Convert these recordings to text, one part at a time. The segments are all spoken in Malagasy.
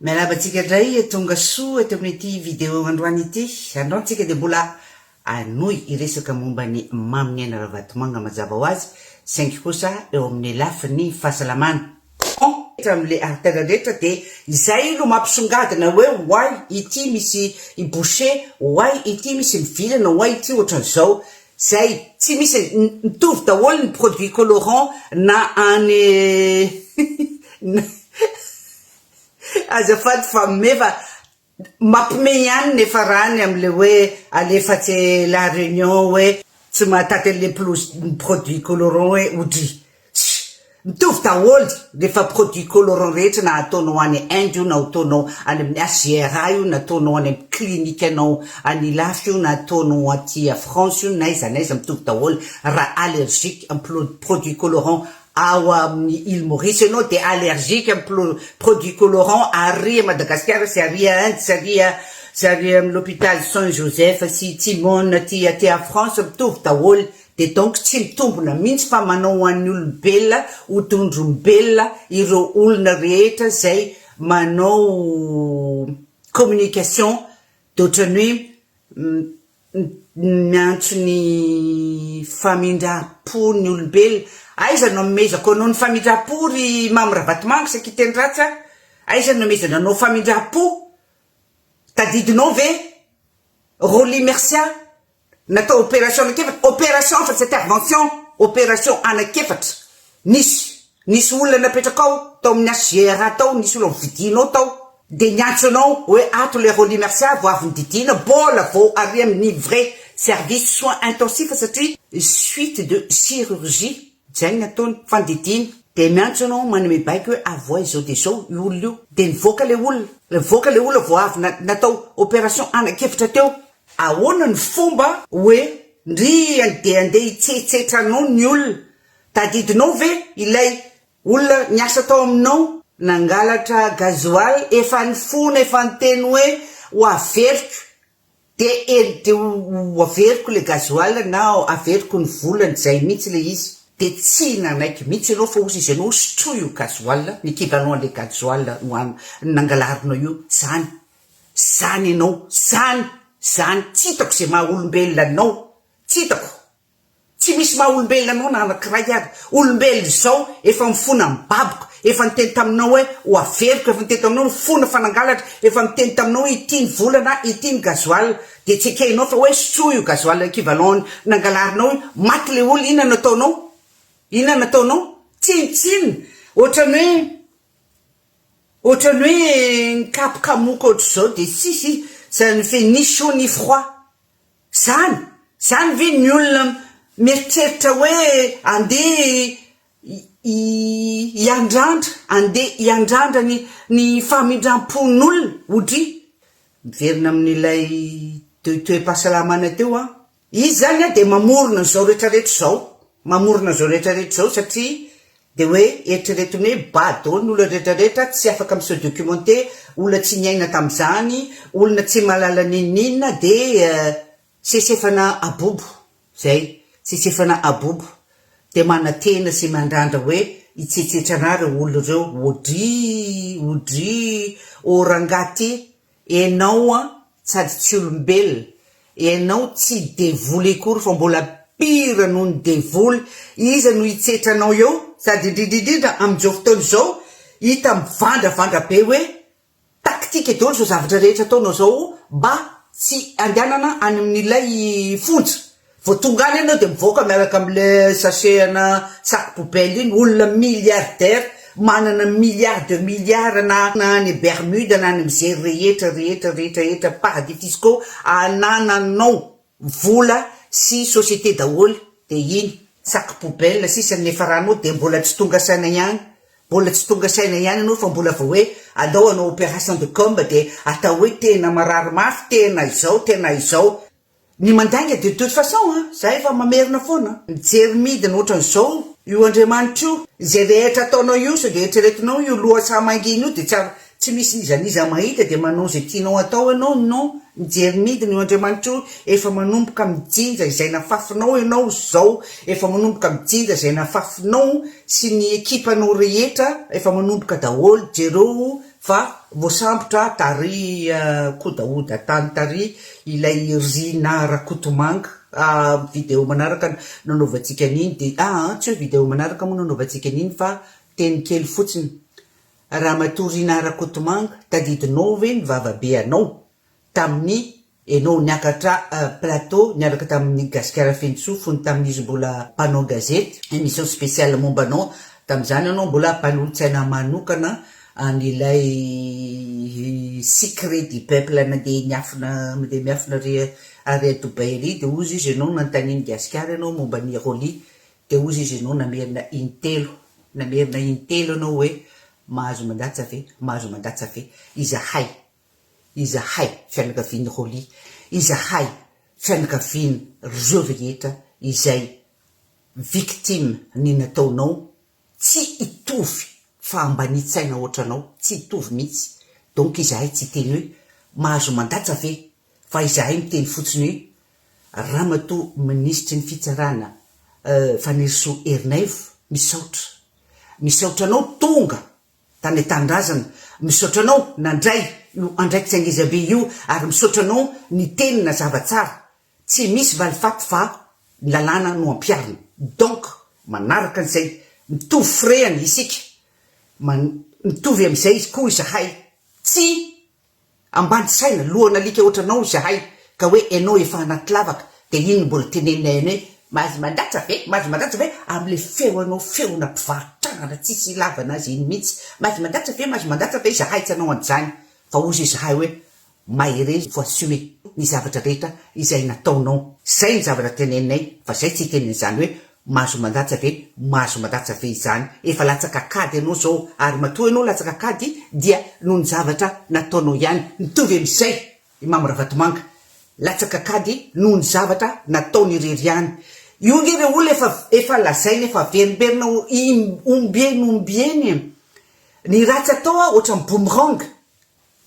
Mialabantsika indray tonga soa eto amin'ity vidéo androany ity. Andro antsika dia mbola anoy iresaka momba ny mamy aina ravatomanga mazava ho azy, saingy kosa eo amin'ny lafiny fahasalamana. Amin'le artère rehetra dia izay no mampisongadina hoe hoay ity misy ibouché, hoay ity misy mivilana, hoay ity ohatran'izao. Zay tsy misy mitovy daholo ny produit colorant na any azafady fa meva mampime ihany nefa rany am'le hoe alefatsy la réunion hoe tsy mahatate le plus produit colorant hoe odry. Mitovy daholo rehefa produit colorant rehetra na ataonao any Inde io na ataonao any amin'ny AGRA io na ataonao any amin'ny clinique anao any lafy io na ataonao aty à France io na aiza mitovy daholo raha allergique amin'ny produit colorant ao amin'ny île Maurice ianao dia allergique amin'ny produit colorant ary à Madagascar sy ary à Inde sy ary amin'ny l'hôpital Saint-Joseph sy Timone aty à France mitovy daholo. De donc tsy mitombona mihitsy fa manao an'ny olombelona ho tondrombelona ireo olona rehetra zay manao communication d'ohatrany hoe miantso ny famindram-po ny olombelona. Aiza no amezako anao ny famindram-po ry mamy ravatomanga saky teny ratsy a? Aiza no amezana anao famindram-po? Tadidinao ve Roly Mercia natao opération anakefatra, opération fa tsy intervention, opération anakefatra. Nisy olona napetraka ao tao amin'ny AGRA tao, nisy olona vidinao tao de niantso anao hoe ato le Roly Mercia vo avy nididina bola vo ary amin'ny vrai service soins intensifs satria suite de chirurgie zay nataony fandidina. De miantso anao manome baiko hoe avoa izao de zao io olona io de nivoaka le olona vo avy natao opération anakefatra teo. Ahoana ny fomba hoe ndry andeha hitsetsetranao ny olona? Tadidinao ve ilay olona niasa tao aminao nangalatra gasoil efa nifona efa niteny hoe ho averiko de ho averiko le gasoil na averiko ny volany zay mihitsy le izy. De tsy nanaiky mihitsy ianao fa ozy izy ianao sotroy io gasoil ny kivanao an'le gasoil nangalarinao io. Zany ianao zany tsitako zay maha olombelona anao, tsitako tsy misy maha olombelona anao na anakiray aby. Olombelona zao efa mifona mibaboko, efa niteny taminao hoe ho averiko, efa niteny taminao mifona fanangalatra, efa niteny taminao ity ny volana ity ny gasoil. De tsy ekenao fa hoe sotroy io gasoil équivalent nangalarinao io. Maty le olo, inona nataonao? Tsinitsiny ohatrany hoe nikapokamoka ohatr'izao de si ça ne fait ni chaud ni froid. Zany ve ny olona mieritreritra hoe andeha iandrandra ny famindram-pon'olona odry. Miverina amin'ilay toe-pahasalamana teo a. Izy zany a de mamorona zao rehetrarehetra zao satria de hoe eritreretiny hoe bado ny olona rehetrarehetra tsy afaka amin'ny se documenté, olona tsy niaina tam'izany, olona tsy malala ninina de sesefana abobo zay, sesefana abobo de manatena sy mandrandra hoe hitsetsetranareo olona reo odry orangaty enao a sady tsy olombelona, enao tsy devoly akory fa mbola pire noho ny devoly. Iza no hitsetranao eo sady indrindrindrindra amin'izao fotoana izao hita mivandravandra be hoe taktika daholo zao zavatra rehetra ataonao zao mba tsy andehanana any amin'ilay fonja. Vo tonga any ianao de mivoaka miaraka am'le sachet-na sac poubelle iny, olona milliardaire manana milliards de milliards na any Bermude na any am'zay rehetra paradis fiscaux anananao vola sy société daholo. De iny sac poubelle sisa nefa ranao de mbola tsy tonga saina ihany anao fa mbola vao hoe alao anao opération de com de atao hoe tena marary mafy, tena izao. Ny mandainga de toute façon zay efa mamerina foana. Mijery midina ohatran'izao io Andriamanitra io, zay rehetra ataonao io so de eritreretinao io loha samangina io de tsy misy nizaniza mahita de manao zay tianao atao ianao. Non, mijery midina io Andriamanitra io efa manomboka mijinja izay nafafinao ianao zao, efa manomboka mijinja izay nafafinao sy ny ekipanao rehetra, efa manomboka daholo jereo fa voasambotra tary kodaoda tany tary ilay rina rakotomanga vidéo manaraka nanaovantsika an'iny de tsy hoe vidéo manaraka moa nanaovantsika an'iny fa teny kely fotsiny raha matorina rakotomanga tadidinao ve ny vavabe anao tamin'ny enao niakatra plateau niaraka tamin'ny gasikara fenitsoa fony tamin'izy mbola mpanao gazety émission spéciale mombanao tamin'izany anao mbola mpanolotsaina manokana an'ilay secret du peuple nandeha miafina ary Dubaï de ozy izy ianao nantaniny gasikara ianao momba ny Roli de ozy izy ianao namerina intelo ianao hoe mahazo mandatsa ve izahay fianakavian'ny Roli izahay fianakavian'ny reo rehetra izay victime ny nataonao tsy itovy fa ambanitsaina ohatranao tsy itovy mihitsy donc izahay tsy teny hoe mahazo mandatsa ve fa izahay miteny fotsiny hoe ramatoa ministry ny fitsarana Fanirisoa Ernaivo misaotranao tonga tany tandrazana misaotranao nandray io andraikitsy angezabe io ary misaotranao ny tenina zavatsara tsy misy valifaty fa lalàna no ampiarina donc manaraka an'izay mitovy freany isika mitovy amin'izay izy koa izahay tsy ambany saina lohana alika ohatranao izahay ka hoe ianao efa anaty lavaka de iny mbola teneninay hoe mahazo mandatsa ve am'le feonao feona mpivarotrana tsisy ilavana azy iny mihitsy mahazo mandatsa ve izahay tsy anao an'izany fa ozy izahay hoe maherezy faut assumer ny zavatra rehetra izay nataonao zay ny zavatra teneninay fa zay tsy tenenin'izany hoe mahazo mandatsa ve izany efa latsaka kady ianao zao ary matoa ianao latsaka kady dia noho ny zavatra nataonao ihany mitovy amin'izay Imam Ravatomanga latsaka kady noho ny zavatra nataony irery ihany io nge re olona efa lazainy efa verimberina ombieny ny ratsy atao ohatra ny boomerang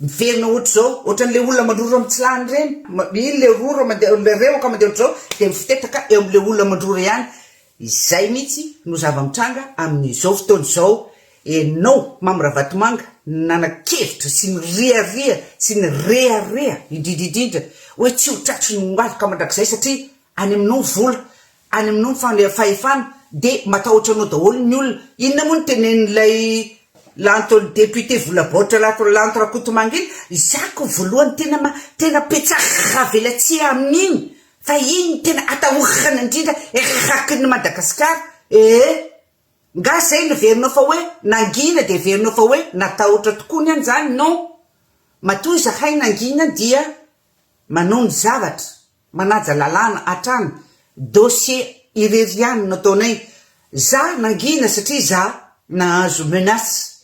miverina ohatra zao ohatran'le olona mandroro amin'ny tsilany reny iny le roro le reoka mandeha ohatr'izao de mifitetaka eo amin'le olona mandroro ihany izay mihitsy no zava-mitranga amin'izao fotoana izao enao Mamy Ravatomanga nanakevitra sy ny riaria sy ny rearea indrindrindrindra hoe tsy ho tratry ny azy ka mandrakizay satria any aminao vola any aminao fahefana de matahotra anao daholo ny olona inona moa ny tenenin'ilay l'antony député volaboatra lanto Rakotomanga iny izako voalohany tena petsaka velatsy amin'iny fa iny tena atahorana indrindra rakin'ny Madagasikara nga zay no verinao fa hoe nangina de verinao fa hoe natahotra tokoa ny an'izany non matoa izahay nangina dia manao ny zavatra manaja lalàna atrany dossier ireriany nataonay za nangina satria za nahazo menace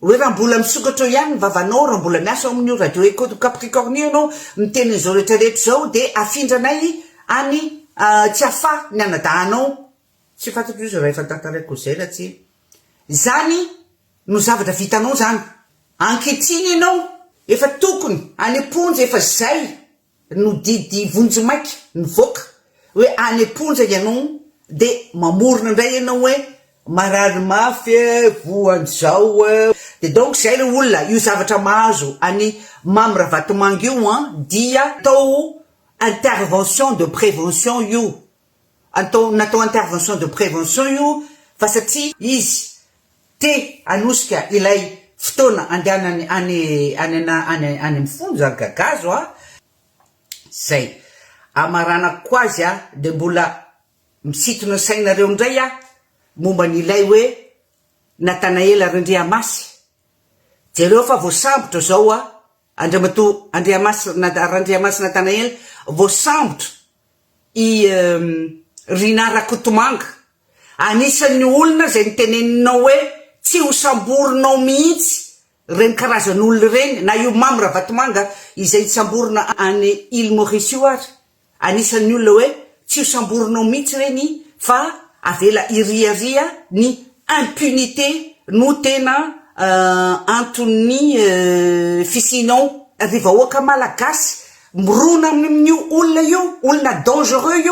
hoe raha mbola misokatra eo ihany ny vavanao raha mbola miasa amin'io radio Echo Capricorne ianao miteny izao rehetrarehetra zao de afindranay any tsy afa ny anadahanao tsy fantatro izy raha efa tantarako zay raha tsy zany no zavatra vitanao zany ankehitriny ianao efa tokony any amponja efa zay no didy vonjimaiky nivoaka hoe any amponja ianao de mamorona indray ianao hoe marary mafy voan'izao de donc zay le olona io zavatra mahazo any Mamy Ravatomanga io dia tao intervention de prévention io natao intervention de prévention io fa satria izy te anosika ilay fotoana andehanany any mifonja gagazo zay amaranako azy de mbola misitona sainareo indray momba n'ilay hoe Natanaela Randriamasy jereo fa voasambotra zao Andriamatoa Randriamasy Natanaela voasambotra Rina Rakotomanga anisan'ny olona zay niteneninao hoe tsy ho samborinao mihitsy reny karazan'olona reny na io Mamy Ravatomanga izay samborina any Île Maurice io ary anisan'ny olona hoe tsy ho samborinao mihitsy reny fa avela iriaria ny impunité no tena antony fisinao rivahoaka malagasy mirona amin'io olona io olona dangereux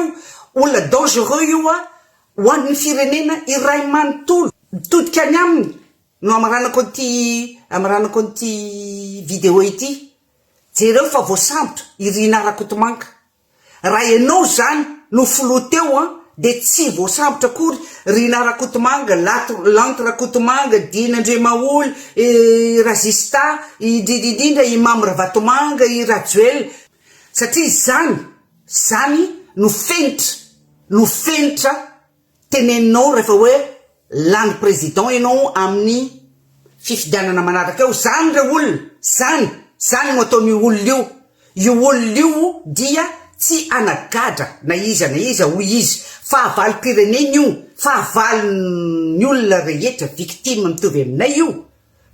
io ho an'ny firenena iray manontolo mitodika any aminy no amaranako ty amiranako an'ity vidéo ity jereo fa voasambotra irina Rakotomanga raha ianao zany no filoha teo de tsy voasambotra akory Rina Rakotomanga Lanto Rakotomanga Dinandre Maoly Razista indrindrindrindra Imam Ravatomanga i Rajoel satria zany no fenitra teneninao rehefa hoe lany président ianao amin'ny fifidianana manaraka eo zany re olona zany no ataon'io olona io olona io dia tsy anagadra na iza hoy izy fahavalo-pirenena io fahavalo-ny olona rehetra victime mitovy aminay io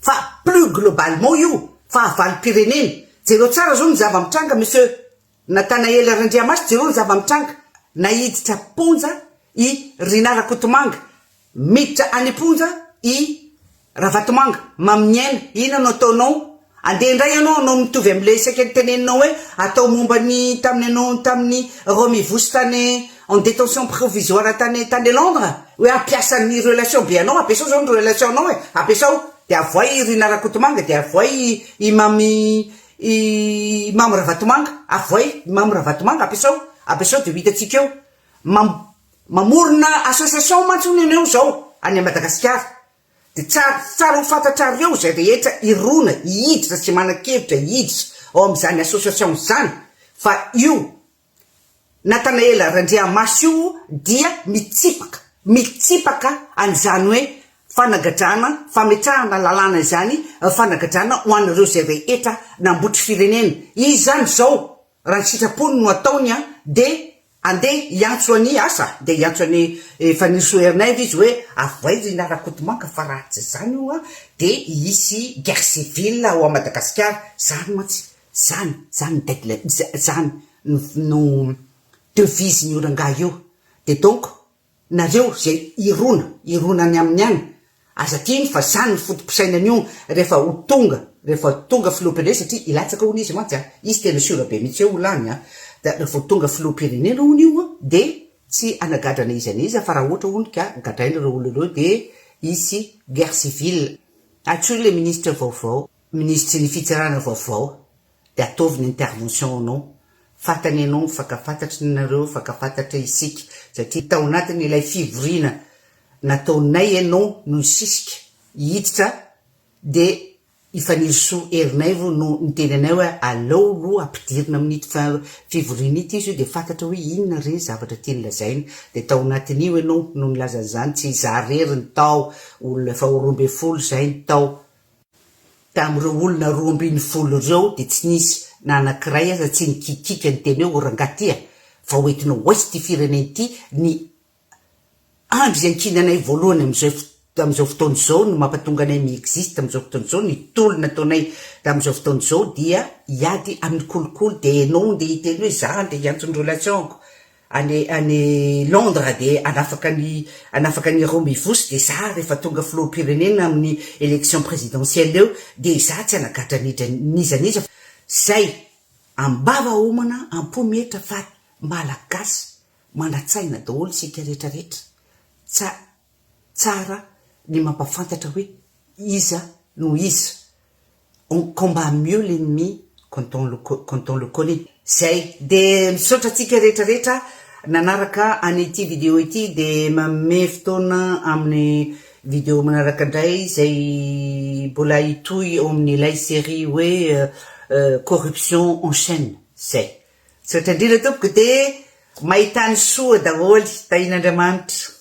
fa plus globalement io fahavalo-pirenena jereo tsara zao ny zava-mitranga monsieur Nathanael Randriamaso jereo ny zava-mitranga nahiditra ponja i Rina Rakotomanga miditra any ponja i Ravatomanga maminiaina ina no ataonao andeha indray anao mitovy am'le isaky teneninao hoe atao momba ny tamin'ny Romy Vosy tany en détention provisoire tany Londres hoe ampiasa ny relation be anao ampiasao zao ny relation anao ampiasao de avoay i Rina Rakotomanga de avoay Imam Ravatomanga avoay Imam Ravatomanga ampiasao de hitatsika eo mamorona association mantsony eo zao any Madagasikara de tsara ho fantatra eo zay rehetra irona ihiditra tsy manan-kevitra ihiditra ao am'izany association zany fa io Nathanael Randriamaso io dia mitsipaka an'izany hoe fanagadrana fametrahana lalàna izany fanagadrana ho an'ireo zay rehetra nambotry firenena izy zany zao raha ny sitrapony no ataony de andeha iantso any asa de iantso any Faniriso Herinaivo izy hoe avoay Rina Rakotomanga fa raha tsy zany io de hisy guerre civile ao Madagasikara zany mantsy zany no devise ny oranga io de donc nareo zay irona any amin'ny any azatiny fa zany ny fotom-pisainan'io rehefa tonga filoha-pirenena satria ilatsaka hono izy mantsy izy tena siora be mihitsy eo olany rehefa tonga filoha-pirenena hono io de tsy anagadrana iza fa raha ohatra hono ka gadraina ireo olona ireo de hisy guerre civile atsoy le ministre vaovao ministre ny fitsarana vaovao de ataovy ny intervention anao fatany anao fakafantatry nareo fakafantatra isika satria tao anatiny ilay fivoriana nataonay ianao no sisika hiditra de Faniriso Herinaivo no niteny anay hoe aleo aloha ampidirina amin'ity fivoriana ity izy io de fantatra hoe inona re zavatra tiany lazainy de tao anatin'io ianao no nilaza zany tsy zarery ny tao olona efa 12 zay ny tao tamin'ireo olona 12 reo de tsy nisy na anankiray aza tsy nikikika ny teny eo rangatia fa hoentinao oesy ty firenena ity ny andro zay nikinanay voalohany am'izao fotoana zao no mampatonga anay miexiste am'izao fotoana zao ny tolona ataonay tam'izao fotoana zao dia hiady amin'ny kolokolo de enao de hiteny hoe za de hiantso ny relationko any Londres de anafaka ny Romy Vosy de za rehefa tonga filoha-pirenena amin'ny élection présidentielle eo de za tsy anagatra nizaniza zay ambava homana ampometra fa malagasy manatsaina daholo sika rehetrarehetra tsara ny mampafantatra hoe iza no iza on combat mieux l'ennemi quand on le connaît zay de misaotra tsika rehetrarehetra nanaraka an'ity vidéo ity de manome fotoana amin'ny vidéo manaraka indray zay mbola hitohy ao amin'ny ilay série hoe corruption en chaîne zay misaotra indrindra tompoko de mahitany soa daholo tahin'Andriamanitra